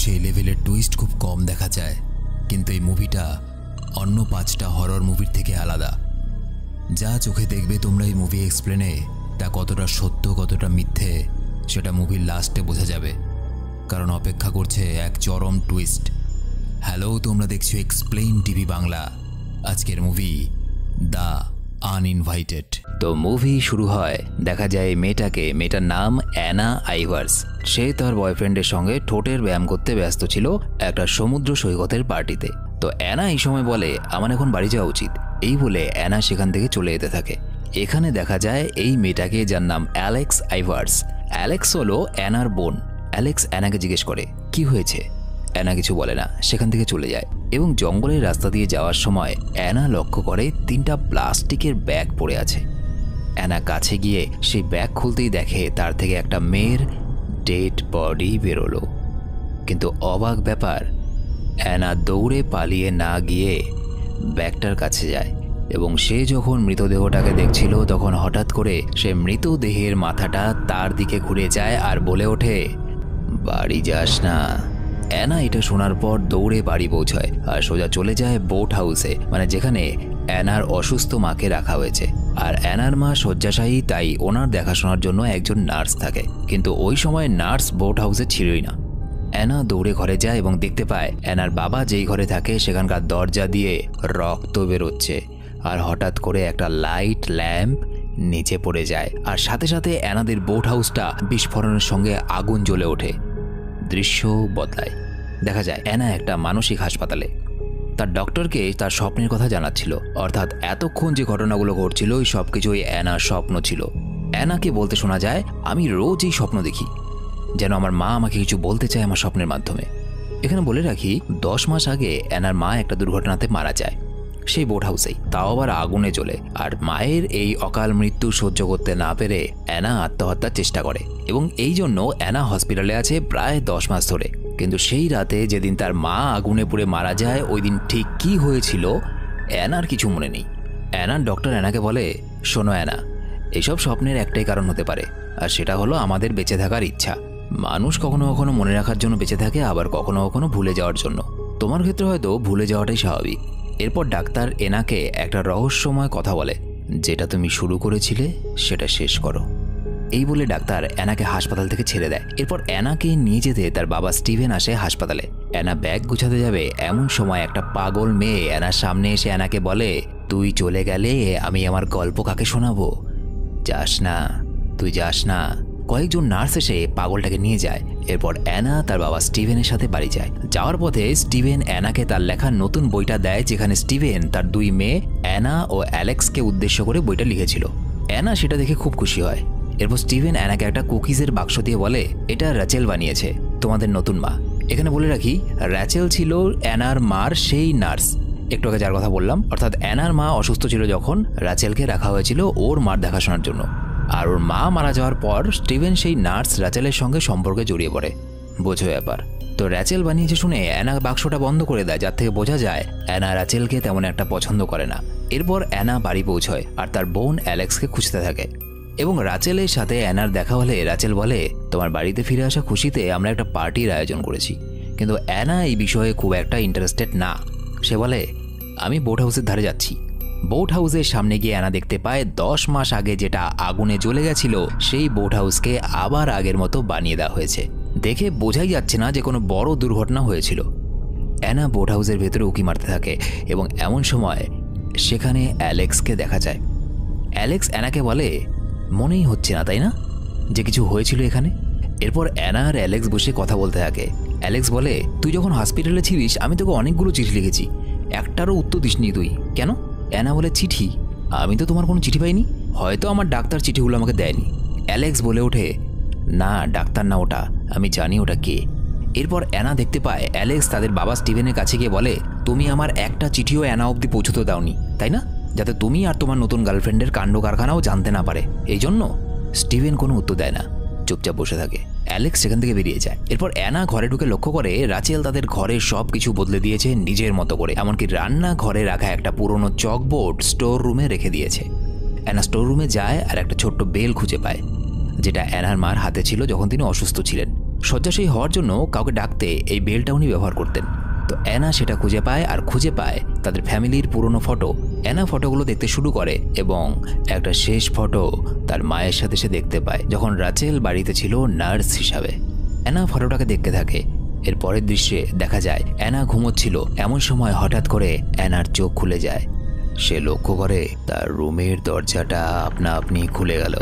সেই লেভেলের টুইস্ট খুব কম দেখা যায়, কিন্তু এই মুভিটা অন্য 5টা হরর মুভির থেকে আলাদা। যা চোখে দেখবে তোমরা এই মুভি এক্সপ্লেনে, তা কতটা সত্য কতটা মিথ্যে সেটা মুভির লাস্টে বোঝা যাবে, কারণ অপেক্ষা করছে এক চরম টুইস্ট। হ্যালো, তোমরা দেখছো এক্সপ্লেইন টিভি বাংলা। আজকের মুভি দ্য আনইনভাইটেড। তো মুভি শুরু হয়, দেখা যায় মেয়েটার নাম অ্যানা আইভার্স। সে তার বয়ফ্রেন্ডের সঙ্গে ঠোঁটের ব্যায়াম করতে ব্যস্ত ছিল একটা সমুদ্র সৈকতের পার্টিতে। তো অ্যানা এই সময় বলে, আমার এখন বাড়ি যাওয়া উচিত। এই বলে অ্যানা সেখান থেকে চলে যেতে থাকে। এখানে দেখা যায় এই মেয়েটাকে, যার নাম অ্যালেক্স আইভার্স। অ্যালেক্স হলো অ্যানার বোন। অ্যালেক্স অ্যানাকে জিজ্ঞেস করে কি হয়েছে। অ্যানা কিছু বলে না, সেখান থেকে চলে যায় এবং জঙ্গলের রাস্তা দিয়ে যাওয়ার সময় অ্যানা লক্ষ্য করে 3টা প্লাস্টিকের ব্যাগ পড়ে আছে। অ্যানা কাছে গিয়ে সেই ব্যাগ খুলতেই দেখে তার থেকে একটা মেয়ের ডেড বডি বেরোলো। কিন্তু অবাক ব্যাপার, অ্যানা দৌড়ে পালিয়ে না গিয়ে ব্যাগটার কাছে যায় এবং সে যখন মৃতদেহটাকে দেখছিল তখন হঠাৎ করে সে মৃতদেহের মাথাটা তার দিকে ঘুরে যায় আর বলে ওঠে, বাড়ি যাস না। অ্যানা এটা শোনার পর দৌড়ে বাড়ি পৌঁছায় আর সোজা চলে যায় বোট হাউসে, মানে যেখানে অ্যানার অসুস্থ মাকে রাখা হয়েছে। আর অ্যানার মা শয্যাশায়ী, তাই ওনার দেখাশোনার জন্য একজন নার্স থাকে, কিন্তু ওই সময় নার্স বোট হাউসে ছিলই না। অ্যানা দৌড়ে ঘরে যায় এবং দেখতে পায় অ্যানার বাবা যেই ঘরে থাকে সেখানকার দরজা দিয়ে রক্ত বেরোচ্ছে। আর হঠাৎ করে একটা লাইট ল্যাম্প নিচে পড়ে যায় আর সাথে সাথে অ্যানাদের বোট হাউসটা বিস্ফোরণের সঙ্গে আগুন জ্বলে ওঠে। দৃশ্য বদলায়, দেখা যায় অ্যানা একটা মানসিক হাসপাতালে। তার ডক্টরকে তার স্বপ্নের কথা জানাচ্ছিল, অর্থাৎ এতক্ষণ যে ঘটনাগুলো ঘটছিল ওই সব কিছুই অ্যানার স্বপ্ন ছিল। অ্যানাকে বলতে শোনা যায়, আমি রোজ এই স্বপ্ন দেখি, যেন আমার মা আমাকে কিছু বলতে চায় আমার স্বপ্নের মাধ্যমে। এখানে বলে রাখি, 10 মাস আগে অ্যানার মা একটা দুর্ঘটনাতে মারা যায়, সেই বোট হাউসেই, তাও আবার আগুনে জ্বলে। আর মায়ের এই অকাল মৃত্যু সহ্য করতে না পেরে অ্যানা আত্মহত্যার চেষ্টা করে এবং এই জন্য অ্যানা হসপিটালে আছে প্রায় 10 মাস ধরে। কিন্তু সেই রাতে যেদিন তার মা আগুনে পুড়ে মারা যায়, ওই দিন ঠিক কী হয়েছিল অ্যানার কিছু মনে নেই। অ্যানার ডক্টর অ্যানাকে বলে, শোনো অ্যানা, এসব স্বপ্নের একটাই কারণ হতে পারে, আর সেটা হলো আমাদের বেঁচে থাকার ইচ্ছা। মানুষ কখনো কখনো মনে রাখার জন্য বেঁচে থাকে, আবার কখনো কখনো ভুলে যাওয়ার জন্য। তোমার ক্ষেত্রে হয়তো ভুলে যাওয়াটাই স্বাভাবিক। এরপর ডাক্তার এনাকে একটা রহস্যময় কথা বলে, যেটা তুমি শুরু করেছিলে সেটা শেষ করো। এই বলে ডাক্তার অ্যানাকে হাসপাতাল থেকে ছেড়ে দেয়। এরপর অ্যানাকে নিয়ে যেতে তার বাবা স্টিভেন আসে হাসপাতালে। অ্যানা ব্যাগ গুছাতে যাবে, এমন সময় একটা পাগল মেয়ে অ্যানার সামনে এসে অ্যানাকে বলে, তুই চলে গেলে আমি আমার গল্প কাকে শোনাবো? যাস না, তুই যাস না। কয়েকজন নার্স এসে পাগলটাকে নিয়ে যায়। এরপর অ্যানা তার বাবা স্টিভেনের সাথে বাড়ি যায়। যাওয়ার পথে স্টিভেন অ্যানাকে তার লেখা নতুন বইটা দেয়, যেখানে স্টিভেন তার 2 মেয়ে অ্যানা ও অ্যালেক্সকে উদ্দেশ্য করে বইটা লিখেছিল। অ্যানা সেটা দেখে খুব খুশি হয়। এরপর স্টিভেন অ্যানাকে একটা কুকিজের বাক্স দিয়ে বলে, এটা র্যাচেল বানিয়েছে, তোমাদের নতুন মা। এখানে বলে রাখি, র্যাচেল ছিল অ্যানার মার সেই নার্স, একটু আগে যার কথা বললাম। অর্থাৎ অ্যানার মা অসুস্থ ছিল যখন, র্যাচেলকে রাখা হয়েছিল ওর মার দেখাশোনার জন্য। আর ওর মা মারা যাওয়ার পর স্টিভেন সেই নার্স র্যাচেলের সঙ্গে সম্পর্কে জড়িয়ে পড়ে। বোঝো ব্যাপার। তো র্যাচেল বানিয়েছে শুনে অ্যানা বাক্সটা বন্ধ করে দেয়, যার থেকে বোঝা যায় অ্যানা র্যাচেলকে তেমন একটা পছন্দ করে না। এরপর অ্যানা বাড়ি পৌঁছয় আর তার বোন অ্যালেক্সকে খুঁজতে থাকে এবং র্যাচেলের সাথে অ্যানার দেখা হলে র্যাচেল বলে, তোমার বাড়িতে ফিরে আসা খুশিতে আমরা একটা পার্টির আয়োজন করেছি। কিন্তু অ্যানা এই বিষয়ে খুব একটা ইন্টারেস্টেড না। সে বলে, আমি বোট হাউসের ধারে যাচ্ছি। বোট হাউসের সামনে গিয়ে অ্যানা দেখতে পায় 10 মাস আগে যেটা আগুনে জ্বলে গেছিল সেই বোট হাউসকে আবার আগের মতো বানিয়ে দেওয়া হয়েছে। দেখে বোঝাই যাচ্ছে না যে কোনো বড় দুর্ঘটনা হয়েছিল। অ্যানা বোট হাউসের ভেতরে উঁকি মারতে থাকে এবং এমন সময় সেখানে অ্যালেক্সকে দেখা যায়। অ্যালেক্স অ্যানাকে বলে, মনেই হচ্ছে না তাই না যে কিছু হয়েছিল এখানে? এরপর অ্যানা আর অ্যালেক্স বসে কথা বলতে থাকে। অ্যালেক্স বলে, তুই যখন হসপিটালে ছিলিস আমি তোকে অনেকগুলো চিঠি লিখেছি, একটারও উত্তর দিসনি তুই, কেন? অ্যানা বলে, চিঠি? আমি তো তোমার কোনো চিঠি পাইনি, হয়তো আমার ডাক্তার চিঠিগুলো আমাকে দেয়নি। অ্যালেক্স বলে ওঠে, না ডাক্তার না ওটা, আমি জানি ওটা কে। এরপর অ্যানা দেখতে পায় অ্যালেক্স তাদের বাবা স্টিভেনের কাছে গিয়ে বলে, তুমি আমার একটা চিঠিও অ্যানা অবধি পৌঁছতে দাওনি তাই না, যাতে তুমি আর তোমার নতুন গার্লফ্রেন্ডের কাণ্ড কারখানাও জানতে না পারে, এই জন্য। স্টিভেন কোনো উত্তর দেয় না, চুপচাপ বসে থাকে। অ্যালেক্স সেখান থেকে বেরিয়ে যায়। এরপর অ্যানা ঘরে ঢুকে লক্ষ্য করে র্যাচেল তাদের ঘরের সব কিছু বদলে দিয়েছে নিজের মতো করে, এমনকি রান্না ঘরে রাখা একটা পুরনো চকবোর্ড স্টোর রুমে রেখে দিয়েছে। অ্যানা স্টোর রুমে যায় আর একটা ছোট্ট বেল খুঁজে পায়, যেটা অ্যানার মার হাতে ছিল যখন তিনি অসুস্থ ছিলেন। শয্যাশায়ী হওয়ার জন্য কাউকে ডাকতে এই বেলটা উনি ব্যবহার করতেন। তো অ্যানা সেটা খুঁজে পায়, আর খুঁজে পায় তাদের ফ্যামিলির পুরনো ফটো। অ্যানা ফটোগুলো দেখতে শুরু করে এবং একটা শেষ ফটো তার মায়ের সাথে সে দেখতে পায় যখন রাচেল বাড়িতে ছিল নার্স হিসাবে। অ্যানা ফটোটাকে দেখতে থাকে। এর পরের দৃশ্যে দেখা যায় অ্যানা ঘুমোচ্ছিল, এমন সময় হঠাৎ করে অ্যানার চোখ খুলে যায়। সে লক্ষ্য করে তার রুমের দরজাটা আপনা আপনি খুলে গেল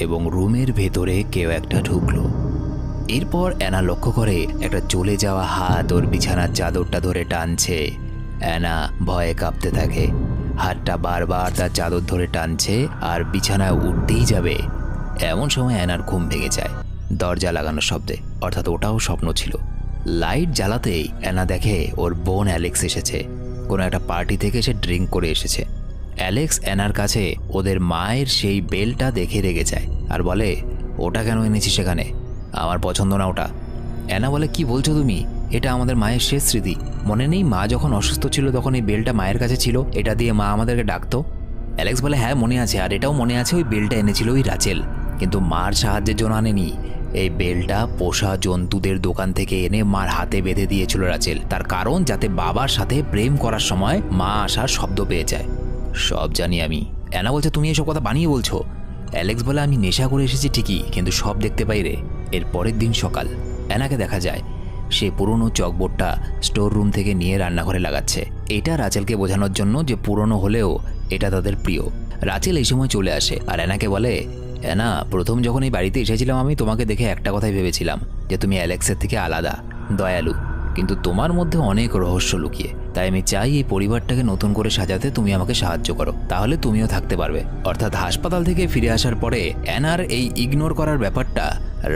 এবং রুমের ভেতরে কেউ একটা ঢুকলো। এরপর অ্যানা লক্ষ্য করে একটা চলে যাওয়া হাত ওর বিছানার চাদরটা ধরে টানছে। অ্যানা ভয়ে কাঁপতে থাকে, হাতটা বারবার তার চাদর ধরে টানছে আর বিছানায় উঠতেই যাবে। এমন সময় অ্যানার ঘুম ভেঙে যায় দরজা লাগানোর শব্দে, অর্থাৎ ওটাও স্বপ্ন ছিল। লাইট জ্বালাতেই অ্যানা দেখে ওর বোন অ্যালেক্স এসেছে। কোনো একটা পার্টি থেকে সে ড্রিঙ্ক করে এসেছে। অ্যালেক্স অ্যানার কাছে ওদের মায়ের সেই বেলটা দেখে রেগে যায় আর বলে, ওটা কেন এনেছি সেখানে? আমার পছন্দ না ওটা। অ্যানা বলে, কি বলছো তুমি? এটা আমাদের মায়ের শেষ স্মৃতি। মনে নেই মা যখন অসুস্থ ছিল তখন এই বেলটা মায়ের কাছে ছিল, এটা দিয়ে মা আমাদেরকে ডাকতো। অ্যালেক্স বলে, হ্যাঁ মনে আছে, আর এটাও মনে আছে ওই বেলটা এনেছিল ওই রাচেল, কিন্তু মার সাহায্যের জন্য আনেনি। এই বেলটা পোষা জন্তুদের দোকান থেকে এনে মার হাতে বেঁধে দিয়েছিল রাচেল, তার কারণ যাতে বাবার সাথে প্রেম করার সময় মা আসার শব্দ পেয়ে যায়। সব জানি আমি। অ্যানা বলছে, তুমি এসব কথা বানিয়ে বলছো। অ্যালেক্স বলে, আমি নেশা করে এসেছি ঠিকই, কিন্তু সব দেখতে পাই রে। এর পরের দিন সকাল, অ্যানাকে দেখা যায় সে পুরনো চকবোর্ডটা স্টোর রুম থেকে নিয়ে রান্নাঘরে লাগাচ্ছে। এটা রাচেলকে বোঝানোর জন্য যে পুরনো হলেও এটা তাদের প্রিয়। রাচেল এই সময় চলে আসে আর অ্যানাকে বলে, অ্যানা, প্রথম যখন এই বাড়িতে এসেছিলাম আমি তোমাকে দেখে একটা কথাই ভেবেছিলাম, যে তুমি অ্যালেক্সের থেকে আলাদা, দয়ালু, কিন্তু তোমার মধ্যে অনেক রহস্য লুকিয়ে। তাই আমি চাই এই পরিবারটাকে নতুন করে সাজাতে তুমি আমাকে সাহায্য করো, তাহলে তুমিও থাকতে পারবে। অর্থাৎ হাসপাতাল থেকে ফিরে আসার পরে অ্যানার এই ইগনোর করার ব্যাপারটা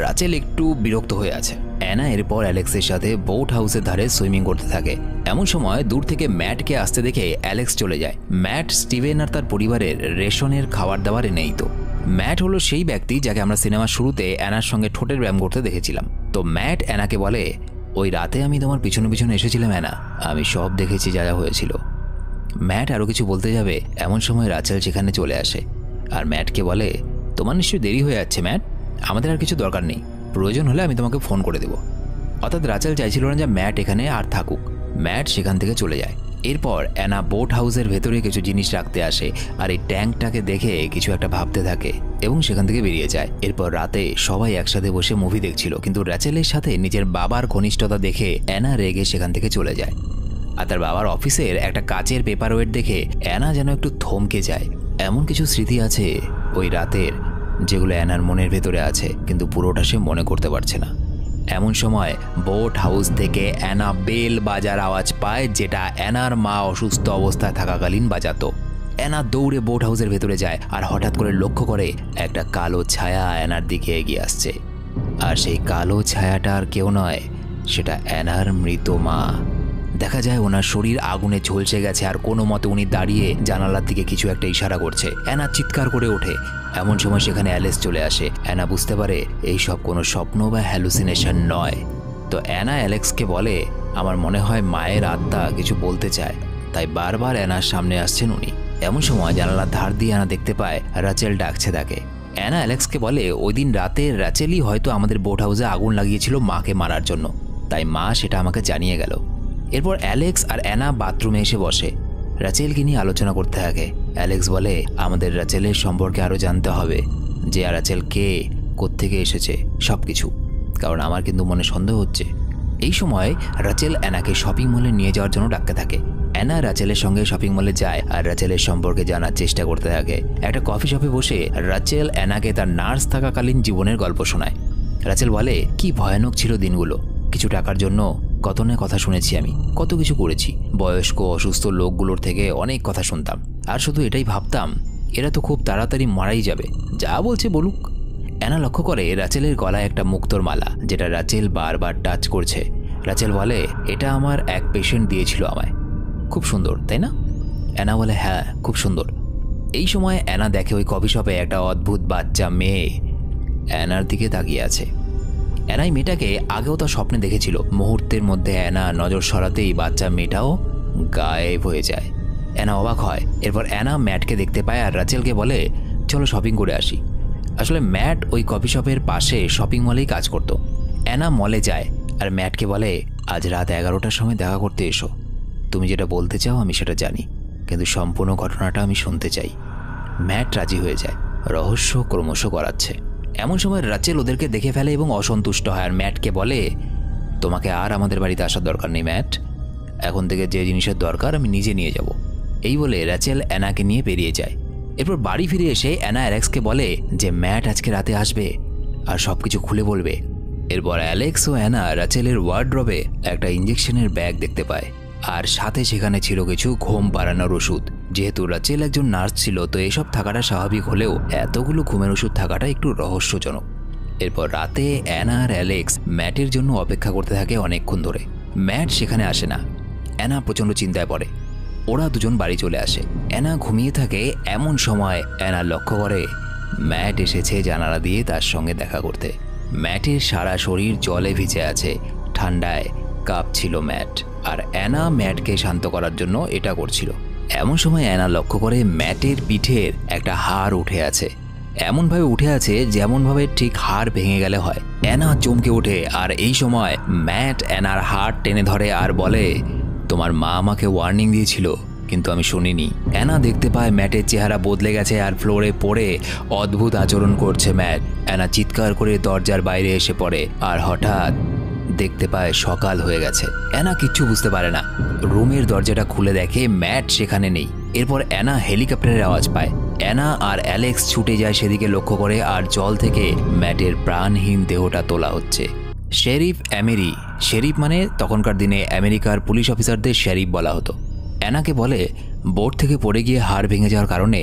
রাচেল একটু বিরক্ত হয়ে আছে। অ্যানা এরপর অ্যালেক্সের সাথে বোট হাউসের ধারে সুইমিং করতে থাকে। এমন সময় দূর থেকে ম্যাটকে আসতে দেখে অ্যালেক্স চলে যায়। ম্যাট স্টিভেন আর তার পরিবারের রেশনের খাবার দাবার এনেই তো। ম্যাট হলো সেই ব্যক্তি যাকে আমরা সিনেমার শুরুতে অ্যানার সঙ্গে ঠোঁটের ব্যায়াম করতে দেখেছিলাম। তো ম্যাট অ্যানাকে বলে, ওই রাতে আমি তোমার পিছনে পিছনে এসেছিলাম অ্যানা, আমি সব দেখেছি যা যা হয়েছিল। ম্যাট আরও কিছু বলতে যাবে, এমন সময় রাচেল সেখানে চলে আসে আর ম্যাটকে বলে, তোমার নিশ্চয়ই দেরি হয়ে যাচ্ছে ম্যাট, আমাদের আর কিছু দরকার নেই, প্রয়োজন হলে আমি তোমাকে ফোন করে দেবো। অর্থাৎ রাচেল চাইছিল না যে ম্যাট এখানে আর থাকুক। ম্যাট সেখান থেকে চলে যায়। এরপর অ্যানা বোট হাউসের ভেতরে কিছু জিনিস রাখতে আসে আর এই ট্যাঙ্কটাকে দেখে কিছু একটা ভাবতে থাকে এবং সেখান থেকে বেরিয়ে যায়। এরপর রাতে সবাই একসাথে বসে মুভি দেখছিল, কিন্তু রাচেলের সাথে নিজের বাবার ঘনিষ্ঠতা দেখে অ্যানা রেগে সেখান থেকে চলে যায়। আর তার বাবার অফিসের একটা কাচের পেপারওয়েট দেখে অ্যানা যেন একটু থমকে যায়। এমন কিছু স্মৃতি আছে ওই রাতের যেগুলো অ্যানার মনের ভেতরে আছে, কিন্তু পুরোটা সে মনে করতে পারছে না। এমন সময় বোট হাউস থেকে অ্যানা বেল বাজার আওয়াজ পায়, যেটা অ্যানার মা অসুস্থ অবস্থায় থাকাকালীন বাজাতো। অ্যানা দৌড়ে বোট হাউসের ভেতরে যায় আর হঠাৎ করে লক্ষ্য করে একটা কালো ছায়া অ্যানার দিকে এগিয়ে আসছে। আর সেই কালো ছায়াটা আর কেউ নয়, সেটা অ্যানার মৃত মা। দেখা যায় ওনার শরীর আগুনে ঝলসে গেছে আর কোনো মতে উনি দাঁড়িয়ে জানালার দিকে কিছু একটা ইশারা করছে। অ্যানা চিৎকার করে ওঠে। এমন সময় সেখানে অ্যালেক্স চলে আসে। অ্যানা বুঝতে পারে এই সব কোনো স্বপ্ন বা হ্যালুসিনেশন নয়। তো অ্যানা অ্যালেক্সকে বলে, আমার মনে হয় মায়ের আত্মা কিছু বলতে চায়, তাই বারবার অ্যানার সামনে আসছেন উনি। এমন সময় জানালার ধার দিয়ে অ্যানা দেখতে পায় রাচেল ডাকছে তাকে। অ্যানা অ্যালেক্সকে বলে, ওই দিন রাতে রাচেলই হয়তো আমাদের বোট হাউসে আগুন লাগিয়েছিল মাকে মারার জন্য, তাই মা সেটা আমাকে জানিয়ে গেল। এরপর অ্যালেক্স আর অ্যানা বাথরুমে এসে বসে, রাচেলকে নিয়ে আলোচনা করতে থাকে। অ্যালেক্স বলে, আমাদের রাচেলের সম্পর্কে আরও জানতে হবে, যে রাচেল কে, কোত্থেকে এসেছে, সব কিছু, কারণ আমার কিন্তু মনে সন্দেহ হচ্ছে। এই সময় রাচেল অ্যানাকে শপিং মলে নিয়ে যাওয়ার জন্য ডাকতে থাকে। অ্যানা রাচেলের সঙ্গে শপিং মলে যায় আর রাচেলের সম্পর্কে জানার চেষ্টা করতে থাকে। একটা কফি শপে বসে রাচেল অ্যানাকে তার নার্স থাকাকালীন জীবনের গল্প শোনায়। রাচেল বলে, কি ভয়ানক ছিল দিনগুলো, কিছু টাকার জন্য কত না কথা শুনেছি আমি, কত কিছু করেছি, বয়স্ক অসুস্থ লোকগুলোর থেকে অনেক কথা শুনতাম আর শুধু এটাই ভাবতাম এরা তো খুব তাড়াতাড়ি মারাই যাবে, যা বলছে বলুক। অ্যানা লক্ষ্য করে রাচেলের গলায় একটা মুক্তোর মালা, যেটা রাচেল বারবার টাচ করছে। রাচেল বলে, এটা আমার এক পেশেন্ট দিয়েছিল আমায়, খুব সুন্দর তাই না? অ্যানা বলে, হ্যাঁ খুব সুন্দর। এই সময় অ্যানা দেখে ওই কফি শপে একটা অদ্ভুত বাচ্চা মেয়ে অ্যানার দিকে তাকিয়ে আছে। অ্যানা এই মেয়েটাকে আগেও তার স্বপ্নে দেখেছিল। মুহূর্তের মধ্যে অ্যানা নজর সরাতেই বাচ্চা মেয়েটাও গায়েব হয়ে যায়। অ্যানা অবাক হয়। এরপর অ্যানা ম্যাটকে দেখতে পায় আর রাচেলকে বলে, চলো শপিং করে আসি। আসলে ম্যাট ওই কফি শপের পাশে শপিং মলেই কাজ করত। অ্যানা মলে যায় আর ম্যাটকে বলে, আজ রাত 11টার সময় দেখা করতে এসো। তুমি যেটা বলতে চাও আমি সেটা জানি, কিন্তু সম্পূর্ণ ঘটনাটা আমি শুনতে চাই। ম্যাট রাজি হয়ে যায়। রহস্য ক্রমশ গড়াচ্ছে। এমন সময় রাচেল ওদেরকে দেখে ফেলে এবং অসন্তুষ্ট হয় আর ম্যাটকে বলে, তোমাকে আর আমাদের বাড়িতে আসার দরকার নেই ম্যাট। এখন থেকে যে জিনিসের দরকার আমি নিজে নিয়ে যাব। এই বলে রাচেল অ্যানাকে নিয়ে বেরিয়ে যায়। এরপর বাড়ি ফিরে এসে অ্যানা অ্যালেক্সকে বলে যে ম্যাট আজকে রাতে আসবে আর সব কিছু খুলে বলবে। এরপর অ্যালেক্স ও অ্যানা রাচেলের ওয়ার্ড্রবে একটা ইঞ্জেকশনের ব্যাগ দেখতে পায় আর সাথে সেখানে ছিল কিছু ঘুম পাড়ানোর ওষুধ। যেহেতু রাচেল একজন নার্স ছিল, তো এসব থাকাটা স্বাভাবিক হলেও এতগুলো ঘুমের ওষুধ থাকাটা একটু রহস্যজনক। এরপর রাতে অ্যানা আর অ্যালেক্স ম্যাটের জন্য অপেক্ষা করতে থাকে অনেকক্ষণ ধরে। ম্যাট সেখানে আসে না। অ্যানা প্রচণ্ড চিন্তায় পড়ে। ওরা দুজন বাড়ি চলে আসে। অ্যানা ঘুমিয়ে থাকে। এমন সময় অ্যানা লক্ষ্য করে ম্যাট এসেছে জানালা দিয়ে তার সঙ্গে দেখা করতে। ম্যাটের সারা শরীর জলে ভিজে আছে, ঠান্ডায় কাঁপছিল ম্যাট। আর অ্যানা ম্যাটকে শান্ত করার জন্য এটা করছিল। এমন সময় অ্যানা লক্ষ্য করে ম্যাটের পিঠের একটা হাড় উঠে আছে। এমনভাবে উঠে আছে যেমনভাবে ঠিক হাড় ভেঙে গেলে হয়। অ্যানা চমকে ওঠে আর এই সময় ম্যাট অ্যানার হাড় টেনে ধরে আর বলে, তোমার মা আমাকে ওয়ার্নিং দিয়েছিল কিন্তু আমি শুনিনি। অ্যানা দেখতে পায় ম্যাটের চেহারা বদলে গেছে আর ফ্লোরে পড়ে অদ্ভুত আচরণ করছে ম্যাট। অ্যানা চিৎকার করে দরজার বাইরে এসে পড়ে আর হঠাৎ দেখতে পায় সকাল হয়ে গেছে। অ্যানা কিচ্ছু বুঝতে পারে না। রুমের দরজাটা খুলে দেখে ম্যাট সেখানে নেই। এরপর অ্যানা হেলিকপ্টারের আওয়াজ পায়। অ্যানা আর অ্যালেক্স ছুটে যায় সেদিকে লক্ষ্য করে আর জল থেকে ম্যাটের প্রাণহীন দেহটা তোলা হচ্ছে। শেরিফ অ্যামেরি, শেরিফ মানে তখনকার দিনে আমেরিকার পুলিশ অফিসারদের শেরিফ বলা হতো, অ্যানাকে বলে বোট থেকে পড়ে গিয়ে হাড় ভেঙে যাওয়ার কারণে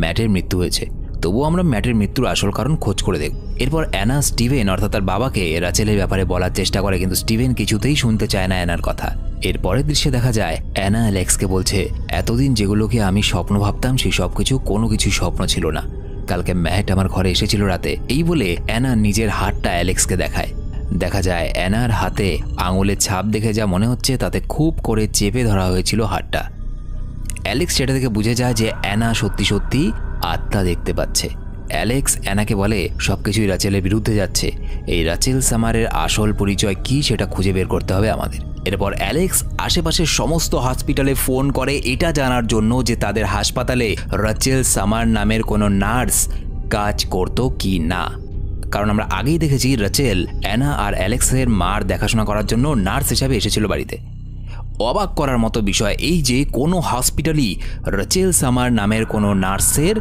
ম্যাটের মৃত্যু হয়েছে। তবুও আমরা ম্যাটের মৃত্যুর আসল কারণ খোঁজ করে দেখব। এরপর অ্যানা স্টিভেন অর্থাৎ তার বাবাকে রাচেলের ব্যাপারে বলার চেষ্টা করে, কিন্তু স্টিভেন কিছুতেই শুনতে চায় না অ্যানার কথা। এরপরের দৃশ্যে দেখা যায় অ্যানা অ্যালেক্সকে বলছে, এতদিন যেগুলোকে আমি স্বপ্ন ভাবতাম সেই সব কিছু কোনো কিছুই স্বপ্ন ছিল না। কালকে ম্যাট আমার ঘরে এসেছিল রাতে। এই বলে অ্যানা নিজের হাতটা অ্যালেক্সকে দেখায়। দেখা যায় অ্যানার হাতে আঙুলের ছাপ দেখে যা মনে হচ্ছে তাতে খুব করে চেপে ধরা হয়েছিল হাতটা। অ্যালেক্স সেটা থেকে বুঝে যায় যে অ্যানা সত্যি সত্যি আত্মা দেখতে পাচ্ছে। অ্যালেক্স অ্যানাকে বলে সবকিছুই রাচেলের বিরুদ্ধে যাচ্ছে। এই রাচেল সামারের আসল পরিচয় কি সেটা খুঁজে বের করতে হবে আমাদের। এরপর অ্যালেক্স আশেপাশের সমস্ত হসপিটালে ফোন করে এটা জানার জন্য যে তাদের হাসপাতালে রাচেল সামার নামের কোনো নার্স কাজ করতো কি না। কারণ আমরা আগেই দেখেছি রাচেল অ্যানা আর অ্যালেক্সের মার দেখাশোনা করার জন্য নার্স হিসাবে এসেছিল বাড়িতে। অবাক করার মতো বিষয় এই যে কোনো হসপিটালই রাচেল সামার নামের কোনো নার্সের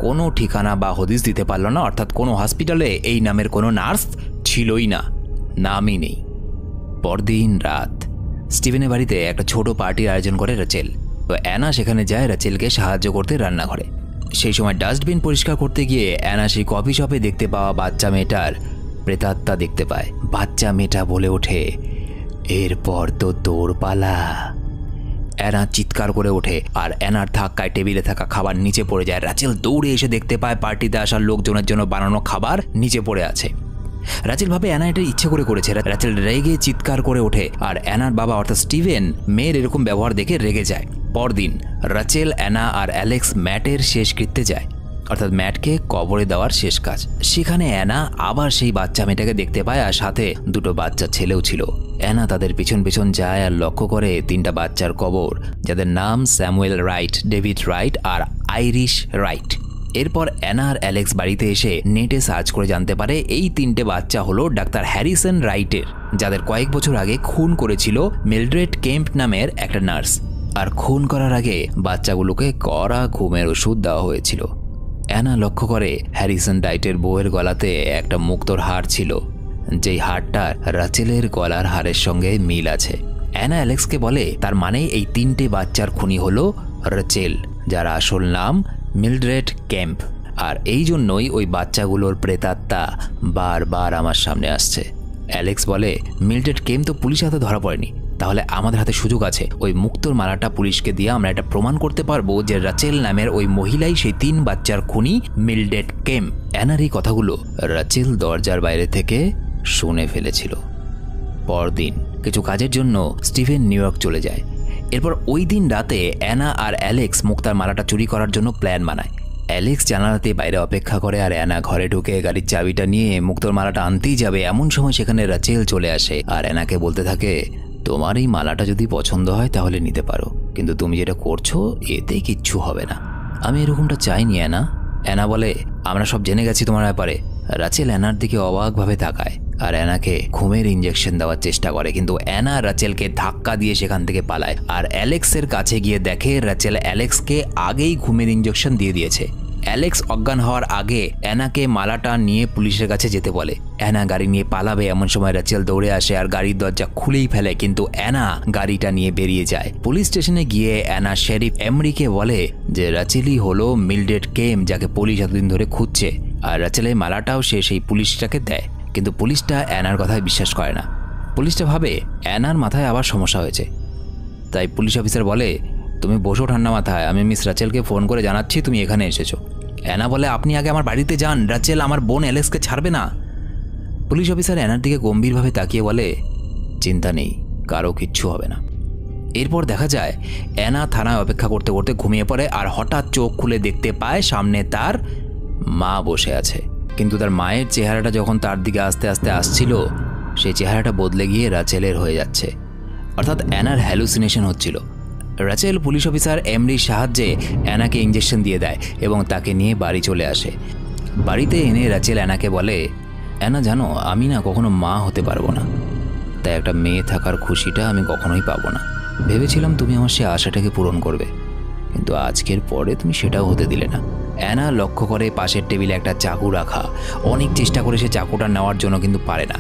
কোনো ঠিকানা বা হদিস দিতে পারল না, অর্থাৎ কোনো হসপিটালে এই নামের কোনো নার্স ছিলই না, নামই নেই। পরদিন রাত স্টিভেনের বাড়িতে একটা ছোট পার্টির আয়োজন করে রাচেল। তো অ্যানা সেখানে যায় রাচেলকে সাহায্য করতে রান্নাঘরে। সেই সময় ডাস্টবিন পরিষ্কার করতে গিয়ে অ্যানা সেই কফি শপে দেখতে পাওয়া বাচ্চা মেয়েটার প্রেতাত্মা দেখতে পায়। বাচ্চা মেয়েটা বলে ওঠে, এরপর তো তোর পালা। অ্যানা চিৎকার করে ওঠে আর অ্যানার ধাক্কায় টেবিলে থাকা খাবার নিচে পড়ে যায়। রাচেল দৌড়ে এসে দেখতে পায় পার্টিতে আসা লোকজনের জন্য বানানো খাবার নিচে পড়ে আছে। রাচেল ভাবে অ্যানা এটা ইচ্ছে করে করেছে। রাচেল রেগে চিৎকার করে ওঠে আর অ্যানার বাবা অর্থাৎ স্টিভেন মেয়ের এরকম ব্যবহার দেখে রেগে যায়। পরদিন রাচেল, অ্যানা আর অ্যালেক্স ম্যাটের শেষকৃত্যে যায়, অর্থাৎ ম্যাটকে কবরে দেওয়ার শেষ কাজ। সেখানে অ্যানা আবার সেই বাচ্চা মেয়েটাকে দেখতে পায় আর সাথে দুটো বাচ্চা ছেলেও ছিল। অ্যানা তাদের পিছন পিছন যায় আর লক্ষ্য করে তিনটা বাচ্চার কবর, যাদের নাম স্যামুয়েল রাইট, ডেভিড রাইট আর আইরিশ রাইট। এরপর অ্যানা আর অ্যালেক্স বাড়িতে এসে নেটে সার্চ করে জানতে পারে এই তিনটে বাচ্চা হলো ডাক্তার হ্যারিসন রাইটের, যাদের কয়েক বছর আগে খুন করেছিল মিলড্রেড কেম্প নামের একটা নার্স। আর খুন করার আগে বাচ্চাগুলোকে কড়া ঘুমের ওষুধ দেওয়া হয়েছিল। অ্যানা লক্ষ্য করে হ্যারিসন রাইটের বউয়ের গলাতে একটা মুক্তোর হার ছিল, যেই হারটা রাচেলের গলার হারের সঙ্গে মিল আছে। অ্যানা অ্যালেক্সকে বলে তার মানে এই তিনটে বাচ্চার খুনি হলো রাচেল, যার আসল নাম মিলড্রেড কেম্প। আর এই জন্যই ওই বাচ্চাগুলোর প্রেতাত্মা বারবার আমার সামনে আসছে। অ্যালেক্স বলে মিলড্রেড কেম্প তো পুলিশের হাতে ধরা পড়েনি, তাহলে আমাদের হাতে সুযোগ আছে। ওই মুক্তোর মালাটা পুলিশকে দিয়ে আমরা এটা প্রমাণ করতে পারবো যে রাচেল নামের ওই মহিলাই সেই তিন বাচ্চার খুনি মিলড্রেড কেম্প। অ্যানার এই কথাগুলো রাচেল দরজার বাইরে থেকে শুনে ফেলেছিল। পরদিন কিছু কাজের জন্য স্টিভেন নিউ ইয়র্ক চলে যায়। এরপর ওই দিন রাতে অ্যানা আর অ্যালেক্স মুক্তার মালাটা চুরি করার জন্য প্ল্যান বানায়। অ্যালেক্স জানালাতে বাইরে অপেক্ষা করে আর অ্যানা ঘরে ঢুকে গাড়ির চাবিটা নিয়ে মুক্তোর মালাটা আনতেই যাবে, এমন সময় সেখানে রাচেল চলে আসে আর অ্যানাকে বলতে থাকে, তোমার এই মালাটা যদি পছন্দ হয় তাহলে নিতে পারো, কিন্তু তুমি যেটা করছো এতে কিচ্ছু হবে না। আমি এরকমটা চাইনি অ্যানা। অ্যানা বলে, আমরা সব জেনে গেছি তোমার ব্যাপারে। রাচেল অ্যানার দিকে অবাকভাবে তাকায় আর অ্যানাকে ঘুমের ইঞ্জেকশন দেওয়ার চেষ্টা করে, কিন্তু অ্যানা রাচেলকে ধাক্কা দিয়ে সেখান থেকে পালায় আর অ্যালেক্সের কাছে গিয়ে দেখে রাচেল অ্যালেক্সকে আগেই ঘুমের ইঞ্জেকশন দিয়ে দিয়েছে। অ্যালেক্স অজ্ঞান হওয়ার আগে অ্যানাকে মালাটা নিয়ে পুলিশের কাছে যেতে বলে। অ্যানা গাড়ি নিয়ে পালাবে, এমন সময় রাচেল দৌড়ে আসে আর গাড়ির দরজা খুলেই ফেলে, কিন্তু অ্যানা গাড়িটা নিয়ে বেরিয়ে যায়। পুলিশ স্টেশনে গিয়ে অ্যানা শেরিফ এমরিকে বলে যে রাচেলই হলো মিলড্রেড কেম, যাকে পুলিশ এতদিন ধরে খুঁজছে, আর রাচেলের মালাটাও সে সেই পুলিশটাকে দেয়। কিন্তু পুলিশটা অ্যানার কথায় বিশ্বাস করে না। পুলিশটা ভাবে অ্যানার মাথায় আবার সমস্যা হয়েছে। তাই পুলিশ অফিসার বলে, তুমি বসো ঠান্ডা মাথায়, আমি মিস রাচেলকে ফোন করে জানাচ্ছি তুমি এখানে এসেছো। অ্যানা বলে, আপনি আগে আমার বাড়িতে যান, রাচেল আমার বোন অ্যালেক্সকে ছাড়বে না। পুলিশ অফিসার অ্যানার দিকে গম্ভীরভাবে তাকিয়ে বলে, চিন্তা নেই, কারো কিচ্ছু হবে না। এরপর দেখা যায় অ্যানা থানায় অপেক্ষা করতে করতে ঘুমিয়ে পড়ে আর হঠাৎ চোখ খুলে দেখতে পায় সামনে তার মা বসে আছে। কিন্তু তার মায়ের চেহারাটা যখন তার দিকে আস্তে আস্তে আসছিল, সেই চেহারাটা বদলে গিয়ে রাচেলের হয়ে যাচ্ছে, অর্থাৎ অ্যানার হ্যালুসিনেশন হচ্ছিল। রাচেল পুলিশ অফিসার এমরির সাহায্যে অ্যানাকে ইঞ্জেকশন দিয়ে দেয় এবং তাকে নিয়ে বাড়ি চলে আসে। বাড়িতে এনে রাচেল অ্যানাকে বলে, অ্যানা জানো, আমি না কখনো মা হতে পারবো না, তাই একটা মেয়ে থাকার খুশিটা আমি কখনোই পাবো না। ভেবেছিলাম তুমি আমার সে আশাটাকে পূরণ করবে, কিন্তু আজকের পরে তুমি সেটাও হতে দিলে না। অ্যানা লক্ষ্য করে পাশের টেবিলে একটা চাকু রাখা। অনেক চেষ্টা করে সে চাকুটা নেওয়ার জন্য কিন্তু পারে না।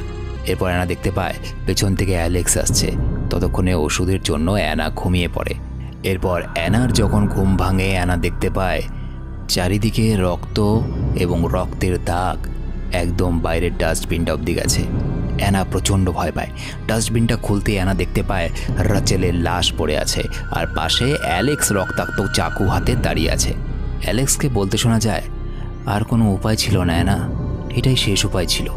এরপর অ্যানা দেখতে পায় পেছন থেকে অ্যালেক্স আসছে। ততক্ষণে ওষুধের জন্য অ্যানা ঘুমিয়ে পড়ে। এরপর অ্যানার যখন ঘুম ভাঙে, অ্যানা দেখতে পায় চারিদিকে রক্ত এবং রক্তের দাগ একদম বাইরের ডাস্টবিনটা অবধি গেছে। অ্যানা প্রচণ্ড ভয় পায়। ডাস্টবিনটা খুলতে অ্যানা দেখতে পায় রাচেলের লাশ পড়ে আছে আর পাশে অ্যালেক্স রক্তাক্ত চাকু হাতে দাঁড়িয়ে আছে। অ্যালেক্সকে বলতে শোনা যায়, আর কোনো উপায় ছিল না অ্যানা, এটাই শেষ উপায় ছিল।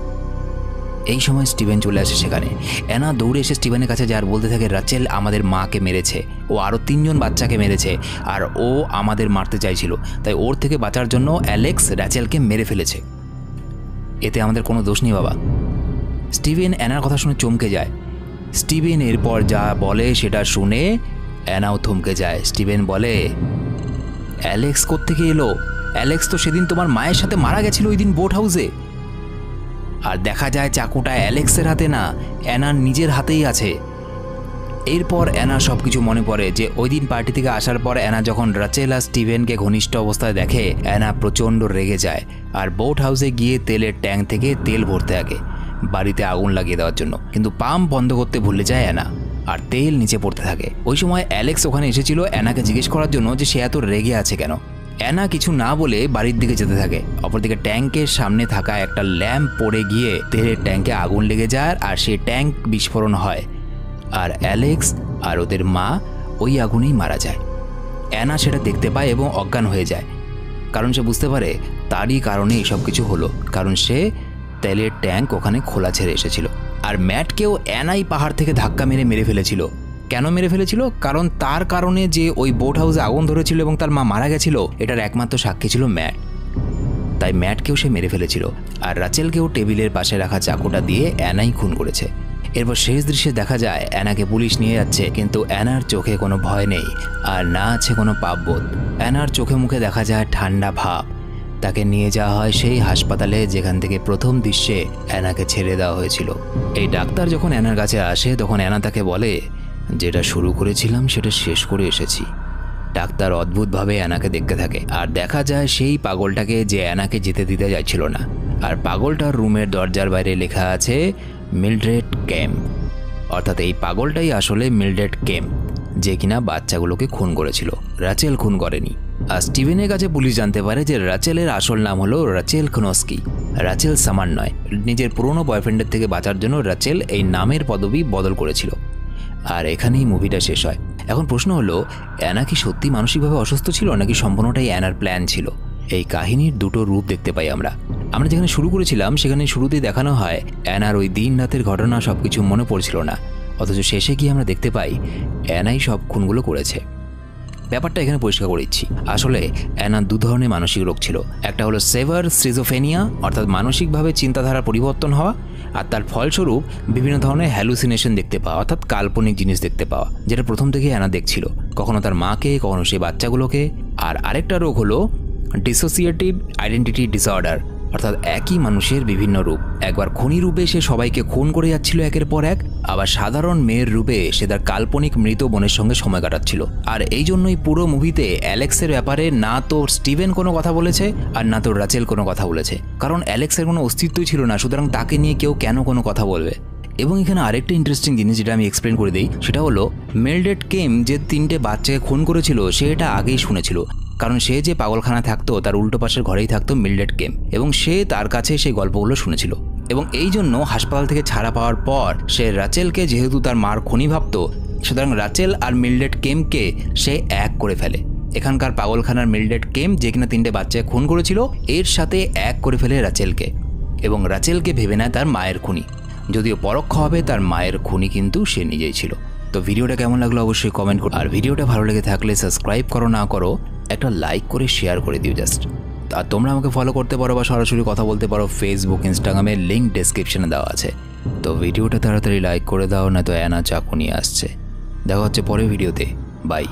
এই সময় স্টিভেন চলে আসে সেখানে। অ্যানা দৌড়ে এসে স্টিভেনের কাছে যার বলতে থাকে, রাচেল আমাদের মাকে মেরেছে, ও আরও 3 জন বাচ্চাকে মেরেছে আর ও আমাদের মারতে চাইছিল, তাই ওর থেকে বাঁচার জন্য অ্যালেক্স রাচেলকে মেরে ফেলেছে। এতে আমাদের কোনো দোষ নেই বাবা। স্টিভেন অ্যানার কথা শুনে চমকে যায়। স্টিভেন এরপর যা বলে সেটা শুনে অ্যানাও থমকে যায়। স্টিভেন বলে, অ্যালেক্স কোত্থেকে এলো? অ্যালেক্স তো সেদিন তোমার মায়ের সাথে মারা গেছিল ওই দিন বোট হাউসে। আর দেখা যায় চাকুটা অ্যালেক্সের হাতে না, অ্যানার নিজের হাতেই আছে। এরপর অ্যানা সব কিছু মনে পড়ে যে ওই দিন পার্টি থেকে আসার পর অ্যানা যখন রাচেল আর স্টিভেনকে ঘনিষ্ঠ অবস্থায় দেখে, অ্যানা প্রচণ্ড রেগে যায় আর বোট হাউসে গিয়ে তেলের ট্যাঙ্ক থেকে তেল ভরতে থাকে বাড়িতে আগুন লাগিয়ে দেওয়ার জন্য, কিন্তু পাম্প বন্ধ করতে ভুলে যায় অ্যানা আর তেল নিচে পড়তে থাকে। ওই সময় অ্যালেক্স ওখানে এসেছিল অ্যানাকে জিজ্ঞেস করার জন্য যে সে এত রেগে আছে কেন। অ্যানা কিছু না বলে বাড়ির দিকে যেতে থাকে। অপরদিকে ট্যাঙ্কের সামনে থাকা একটা ল্যাম্প পড়ে গিয়ে তেলের ট্যাঙ্কে আগুন লেগে যায় আর সেই ট্যাঙ্ক বিস্ফোরণ হয় আর অ্যালেক্স আর ওদের মা ওই আগুনেই মারা যায়। অ্যানা সেটা দেখতে পায় এবং অজ্ঞান হয়ে যায়, কারণ সে বুঝতে পারে তারই কারণে এসব কিছু হলো, কারণ সে তেলের ট্যাঙ্ক ওখানে খোলা ছেড়ে এসেছিল। আর ম্যাটকেও অ্যানাই পাহাড় থেকে ধাক্কা মেরে ফেলেছিল। কেন মেরে ফেলেছিল? কারণ তার কারণে যে ওই বোট হাউসে আগুন ধরেছিল এবং তার মা মারা গেছিল, এটার একমাত্র সাক্ষী ছিল ম্যাট। তাই ম্যাটকেও সে মেরে ফেলেছিল আর রাচেলকেও টেবিলের পাশে রাখা চাকুটা দিয়ে অ্যানাই খুন করেছে। এরপর শেষ দৃশ্যে দেখা যায় অ্যানাকে পুলিশ নিয়ে যাচ্ছে, কিন্তু অ্যানার চোখে কোনো ভয় নেই আর না আছে কোনো পাপবোধ। অ্যানার চোখে মুখে দেখা যায় ঠান্ডা ভাব। তাকে নিয়ে যাওয়া হয় সেই হাসপাতালে যেখান থেকে প্রথম দৃশ্যে অ্যানাকে ছেড়ে দেওয়া হয়েছিল। এই ডাক্তার যখন অ্যানার কাছে আসে তখন অ্যানা তাকে বলে, যেটা শুরু করেছিলাম সেটা শেষ করে এসেছি। ডাক্তার অদ্ভুতভাবে অ্যানাকে দেখতে থাকে আর দেখা যায় সেই পাগলটাকে যে অ্যানাকে যেতে দিতে চাইছিল না। আর পাগলটার রুমের দরজার বাইরে লেখা আছে মিলড্রেড কেম, অর্থাৎ এই পাগলটাই আসলে মিলড্রেড কেম, যে কিনা বাচ্চাগুলোকে খুন করেছিল, রাচেল খুন করেনি। আর স্টিভেনের কাছে পুলিশ জানতে পারে যে রাচেলের আসল নাম হলো রাচেল খনস্কি, রাচেল সামান নয়। নিজের পুরনো বয়ফ্রেন্ডের থেকে বাঁচার জন্য রাচেল এই নামের পদবি বদল করেছিল। আর এখানেই মুভিটা শেষ হয়। এখন প্রশ্ন হলো, অ্যানা কি সত্যি মানসিকভাবে অসুস্থ ছিল নাকি সম্পূর্ণটাই অ্যানার প্ল্যান ছিল? এই কাহিনীর দুটো রূপ দেখতে পাই আমরা। যেখানে শুরু করেছিলাম সেখানে শুরুতেই দেখানো হয় অ্যানার ওই দিন রাতের ঘটনা সবকিছু মনে পড়ছিল না, অথচ শেষে গিয়ে আমরা দেখতে পাই অ্যানাই সব খুনগুলো করেছে। ব্যাপারটা এখানে পরিষ্কার করে দিচ্ছি। আসলে অ্যানার দু ধরনের মানসিক রোগ ছিল। একটা হলো সেভার স্কিজোফ্রেনিয়া, অর্থাৎ মানসিকভাবে চিন্তাধারার পরিবর্তন হওয়া, আর তার ফলস্বরূপ বিভিন্ন ধরনের হ্যালুসিনেশন দেখতে পাওয়া, অর্থাৎ কাল্পনিক জিনিস দেখতে পাওয়া, যেটা প্রথম থেকে অ্যানা দেখছিল, কখনো তার মাকে, কখনো সেই বাচ্চাগুলোকে। আর আরেকটা রোগ হলো ডিসোসিয়েটিভ আইডেন্টিটি ডিসঅর্ডার, অর্থাৎ একই মানুষের বিভিন্ন রূপ। একবার খুনি রূপে সে সবাইকে খুন করে যাচ্ছিল একের পর এক, আবার সাধারণ মেয়ের রূপে সে তার কাল্পনিক মৃত বোনের সঙ্গে সময় কাটাচ্ছিল। আর এই জন্যই পুরো মুভিতে অ্যালেক্সের ব্যাপারে না তো স্টিভেন কোনো কথা বলেছে আর না তো রাচেল কোনো কথা বলেছে, কারণ অ্যালেক্সের কোনো অস্তিত্বই ছিল না, সুতরাং তাকে নিয়ে কেউ কেন কোনো কথা বলবে। এবং এখানে আরেকটা ইন্টারেস্টিং জিনিস যেটা আমি এক্সপ্লেন করে দিই, সেটা হলো মিলড্রেড কেম যে 3টে বাচ্চাকে খুন করেছিল সে এটা আগেই শুনেছিল, কারণ সে যে পাগলখানা থাকতো তার উল্টো পাশের ঘরেই থাকতো মিলড্রেড কেম, এবং সে তার কাছে সেই গল্পগুলো শুনেছিল। এবং এই জন্য হাসপাতাল থেকে ছাড়া পাওয়ার পর সে রাচেলকে যেহেতু তার মার খুনি ভাবত, সুতরাং রাচেল আর মিলড্রেড কেমকে সে এক করে ফেলে। এখানকার পাগলখানার মিলড্রেড কেম যে কিনা 3টে বাচ্চাকে খুন করেছিল এর সাথে এক করে ফেলে রাচেলকে, এবং রাচেলকে ভেবে নেয় তার মায়ের খুনি, যদিও পরোক্ষভাবে তার মায়ের খুনি কিন্তু সে নিজেই ছিল। তো ভিডিওটা কেমন লাগলো অবশ্যই কমেন্ট করো, আর ভিডিওটা ভালো লেগে থাকলে সাবস্ক্রাইব করো, না করো একটা লাইক করে শেয়ার করে দিও জাস্ট। আর তোমরা আমাকে ফলো করতে পারো বা সরাসরি কথা বলতে পারো ফেসবুক, ইনস্টাগ্রামে, লিঙ্ক ডেসক্রিপশনে দেওয়া আছে। তো ভিডিওটা তাড়াতাড়ি লাইক করে দাও, না তো অ্যানা চাকু নিয়ে আসছে। দেখা হচ্ছে পরের ভিডিওতে, বাই।